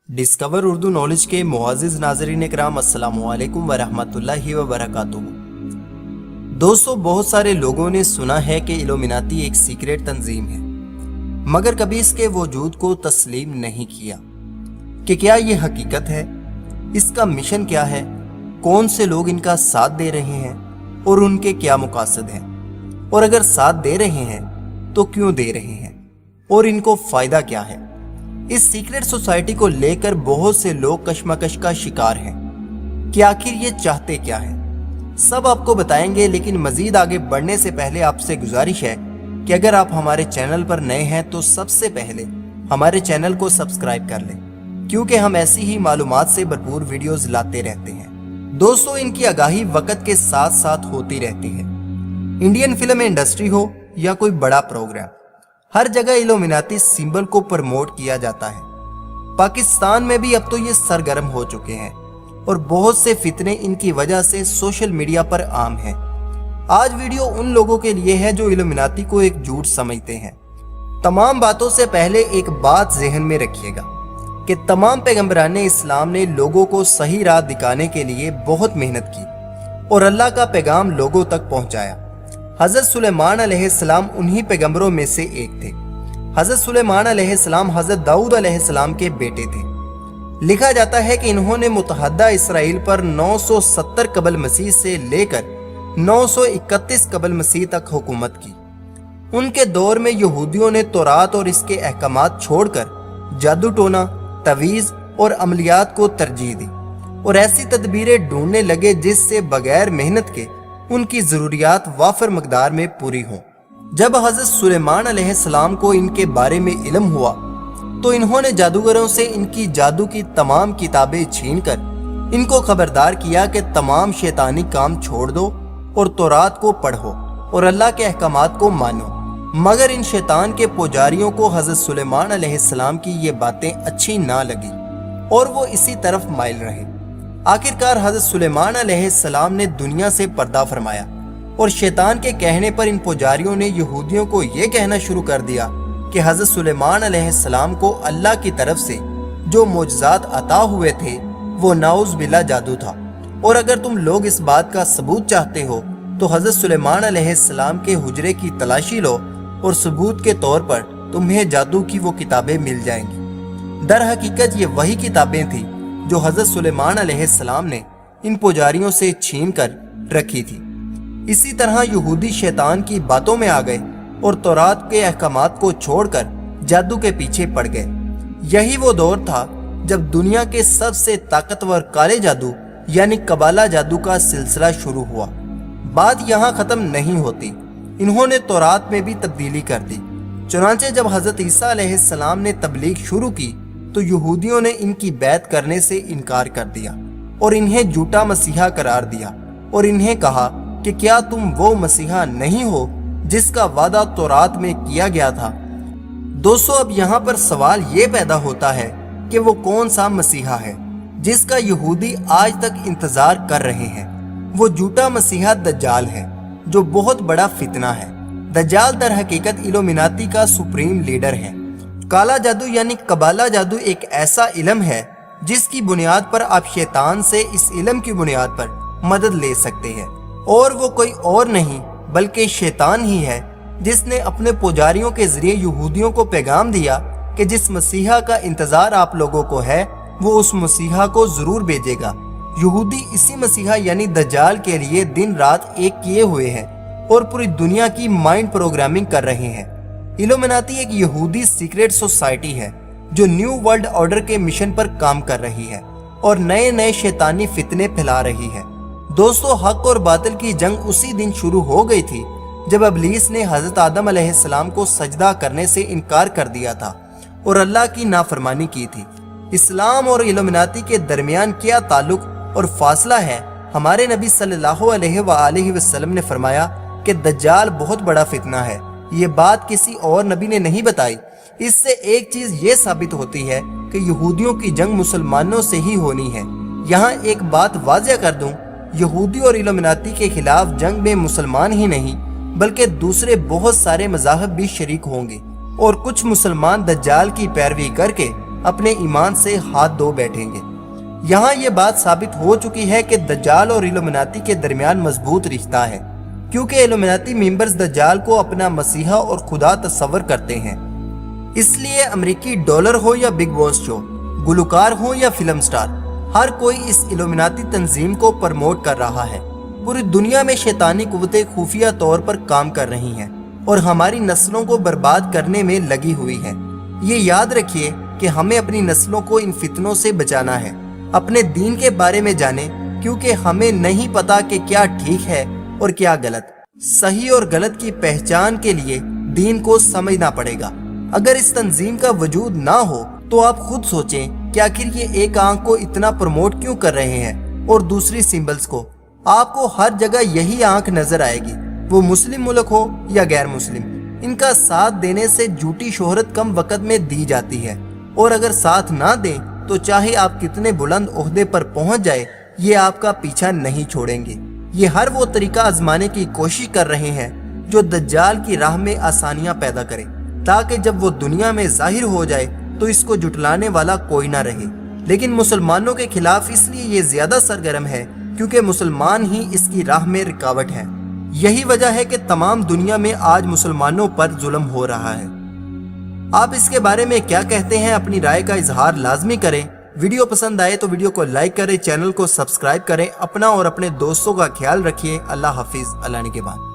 Discover Urdu knowledge के मुआज़िज़ नाज़रीन इकराम अस्सलामु अलैकुम वरहमतुल्लाहि वबरकातुहू। दोस्तों, बहुत सारे लोगों ने सुना है कि इल्यूमिनाती एक सीक्रेट तंजीम है, मगर कभी इसके वजूद को तस्लीम नहीं किया कि क्या ये हकीकत है, इसका मिशन क्या है, कौन से लोग इनका साथ दे रहे हैं और उनके क्या मकासद हैं, और अगर साथ दे रहे हैं तो क्यों दे रहे हैं और इनको फ़ायदा क्या है। इस सीक्रेट सोसाइटी को लेकर बहुत से लोग कश्मकश का शिकार हैं कि आखिर ये चाहते क्या है। सब आपको बताएंगे, लेकिन मजीद आगे बढ़ने से पहले आपसे गुजारिश है कि अगर आप हमारे चैनल पर नए हैं तो सबसे पहले हमारे चैनल को सब्सक्राइब कर लें, क्योंकि हम ऐसी ही मालूमात से भरपूर वीडियोस लाते रहते हैं। दोस्तों, इनकी आगाही वक्त के साथ साथ होती रहती है। इंडियन फिल्म इंडस्ट्री हो या कोई बड़ा प्रोग्राम, हर जगह इल्यूमिनाती सिंबल को प्रमोट किया जाता है। पाकिस्तान में भी अब तो ये सरगर्म हो चुके हैं और बहुत से फितने इनकी वजह से सोशल मीडिया पर आम हैं। आज वीडियो उन लोगों के लिए है जो इल्यूमिनाती को एक झूठ समझते हैं। तमाम बातों से पहले एक बात ज़हन में रखिएगा कि तमाम पैगंबराने इस्लाम ने लोगों को सही राह दिखाने के लिए बहुत मेहनत की और अल्लाह का पैगाम लोगों तक पहुंचाया। हज़रत सुलेमान अलैहिस्सलाम उन्हीं पैगंबरों में से एक थे। हज़रत सुलेमान अलैहिस्सलाम हज़रत दाऊद अलैहिस्सलाम के बेटे थे। लिखा जाता है कि इन्होंने मुतहद्दा इसराइल पर 970 कबल मसीह से लेकर 931 कबल मसीह तक हुकूमत की। उनके दौर में यहूदियों ने तौरात और इसके अहकामात छोड़कर जादू टोना, तवीज़ और अमलियात को तरजीह दी और ऐसी तदबीरें ढूंढने लगे जिससे बगैर मेहनत के उनकी ज़रूरियात वाफर मकदार में पूरी हों। जब हज़रत सुलेमान अलैहिस्सलाम को इनके बारे में इल्म हुआ तो इन्होंने जादूगरों से इनकी जादू की तमाम किताबें छीनकर इनको खबरदार किया कि तमाम शैतानी काम छोड़ दो और तौरात को पढ़ो और अल्लाह के अहकामात को मानो। मगर इन शैतान के पुजारियों को हज़रत सुलेमान अलैहिस्सलाम की ये बातें अच्छी ना लगी और वो इसी तरफ माइल रहे। आखिरकार हज़रत सुलेमान अलैहिस्सलाम ने दुनिया से पर्दा फरमाया और शैतान के कहने पर इन पुजारियों ने यहूदियों को ये कहना शुरू कर दिया कि हज़रत सुलेमान अलैहिस्सलाम को अल्लाह की तरफ से जो मोजज़ात अता हुए थे वो नाउज़ बिल्लाह जादू था, और अगर तुम लोग इस बात का सबूत चाहते हो तो हज़रत सुलेमान अलैहिस्सलाम के हुजरे की तलाशी लो और सबूत के तौर पर तुम्हें जादू की वो किताबें मिल जाएंगी। दर हकीकत ये वही किताबें थी जो हज़रत सुलेमान अलैहिस्सलाम ने इन पुजारियों से छीन कर रखी थी। इसी तरह यहूदी शैतान की बातों में आ गए और तौरात के अहकामात को छोड़कर जादू के पीछे पड़ गए। यही वो दौर था जब दुनिया के सबसे ताकतवर काले जादू यानी कबाला जादू का सिलसिला शुरू हुआ। बात यहाँ ख़त्म नहीं होती, इन्होंने तौरात में भी तब्दीली कर दी। चुनांचे जब हज़रत ईसा अलैहिस्सलाम ने तबलीग शुरू की तो यहूदियों ने इनकी बैत करने से इनकार कर दिया और इन्हें झूठा मसीहा करार दिया और इन्हें कहा कि क्या तुम वो मसीहा नहीं हो जिसका वादा तौरात में किया गया था। दोस्तों, अब यहाँ पर सवाल ये पैदा होता है कि वो कौन सा मसीहा है जिसका यहूदी आज तक इंतजार कर रहे हैं। वो झूठा मसीहा दज्जाल है जो बहुत बड़ा फितना है। दज्जाल दर हकीकत इल्यूमिनाती का सुप्रीम लीडर है। काला जादू यानी कबाला जादू एक ऐसा इल्म है जिसकी बुनियाद पर आप शैतान से इस इल्म की बुनियाद पर मदद ले सकते हैं, और वो कोई और नहीं बल्कि शैतान ही है जिसने अपने पुजारियों के जरिए यहूदियों को पैगाम दिया कि जिस मसीहा का इंतजार आप लोगों को है वो उस मसीहा को जरूर भेजेगा। यहूदी इसी मसीहा यानी दज्जाल के लिए दिन रात एक किए हुए हैं और पूरी दुनिया की माइंड प्रोग्रामिंग कर रहे हैं। इल्यूमिनाती एक यहूदी सीक्रेट सोसाइटी है जो न्यू वर्ल्ड ऑर्डर के मिशन पर काम कर रही है और नए नए शैतानी फितने फैला रही है। दोस्तों, हक और बातिल की जंग उसी दिन शुरू हो गई थी जब इब्लीस ने हज़रत आदम अलैहिस्सलाम को सजदा करने से इनकार कर दिया था और अल्लाह की नाफरमानी की थी। इस्लाम और इल्यूमिनाती के दरमियान क्या ताल्लुक और फासला है? हमारे नबी सल्लल्लाहु अलैहि वसल्लम ने फरमाया कि दज्जाल बहुत बड़ा फितना है। ये बात किसी और नबी ने नहीं बताई। इससे एक चीज ये साबित होती है कि यहूदियों की जंग मुसलमानों से ही होनी है। यहाँ एक बात वाज़ेह कर दूं, यहूदी और इल्यूमिनाती के खिलाफ जंग में मुसलमान ही नहीं बल्कि दूसरे बहुत सारे मज़ाहब भी शरीक होंगे और कुछ मुसलमान दज्जाल की पैरवी करके अपने ईमान से हाथ धो बैठेंगे। यहाँ ये बात साबित हो चुकी है कि दज्जाल और इल्यूमिनाती के दरमियान मजबूत रिश्ता है, क्योंकि इल्यूमिनाती मेंबर्स दज्जाल को अपना मसीहा और खुदा तस्वर करते हैं। इसलिए अमेरिकी डॉलर हो या बिग बॉस शो, गुलकार हो या फिल्म स्टार, हर कोई इस इल्यूमिनाती तंजीम को प्रमोट कर रहा है। पूरी दुनिया में शैतानी कुव्वतें खुफिया तौर पर काम कर रही हैं और हमारी नस्लों को बर्बाद करने में लगी हुई है। ये याद रखिए कि हमें अपनी नस्लों को इन फितनों से बचाना है। अपने दीन के बारे में जाने, क्योंकि हमें नहीं पता कि क्या ठीक है और क्या गलत। सही और गलत की पहचान के लिए दीन को समझना पड़ेगा। अगर इस तंजीम का वजूद ना हो तो आप खुद सोचें कि आखिर ये एक आंख को इतना प्रमोट क्यों कर रहे हैं और दूसरी सिंबल्स को। आपको हर जगह यही आंख नजर आएगी, वो मुस्लिम मुल्क हो या गैर मुस्लिम। इनका साथ देने से झूठी शोहरत कम वक्त में दी जाती है, और अगर साथ ना दें तो चाहे आप कितने बुलंद ओहदे पर पहुंच जाए, ये आपका पीछा नहीं छोड़ेंगे। ये हर वो तरीका आजमाने की कोशिश कर रहे हैं जो दज्जाल की राह में आसानियां पैदा करे, ताकि जब वो दुनिया में जाहिर हो जाए तो इसको जुटलाने वाला कोई ना रहे। लेकिन मुसलमानों के खिलाफ इसलिए ये ज्यादा सरगर्म है क्योंकि मुसलमान ही इसकी राह में रुकावट है। यही वजह है कि तमाम दुनिया में आज मुसलमानों पर जुल्म हो रहा है। आप इसके बारे में क्या कहते हैं? अपनी राय का इजहार लाजमी करें। वीडियो पसंद आए तो वीडियो को लाइक करें, चैनल को सब्सक्राइब करें। अपना और अपने दोस्तों का ख्याल रखिए। अल्लाह हाफिज। अल्लाह निगहबान।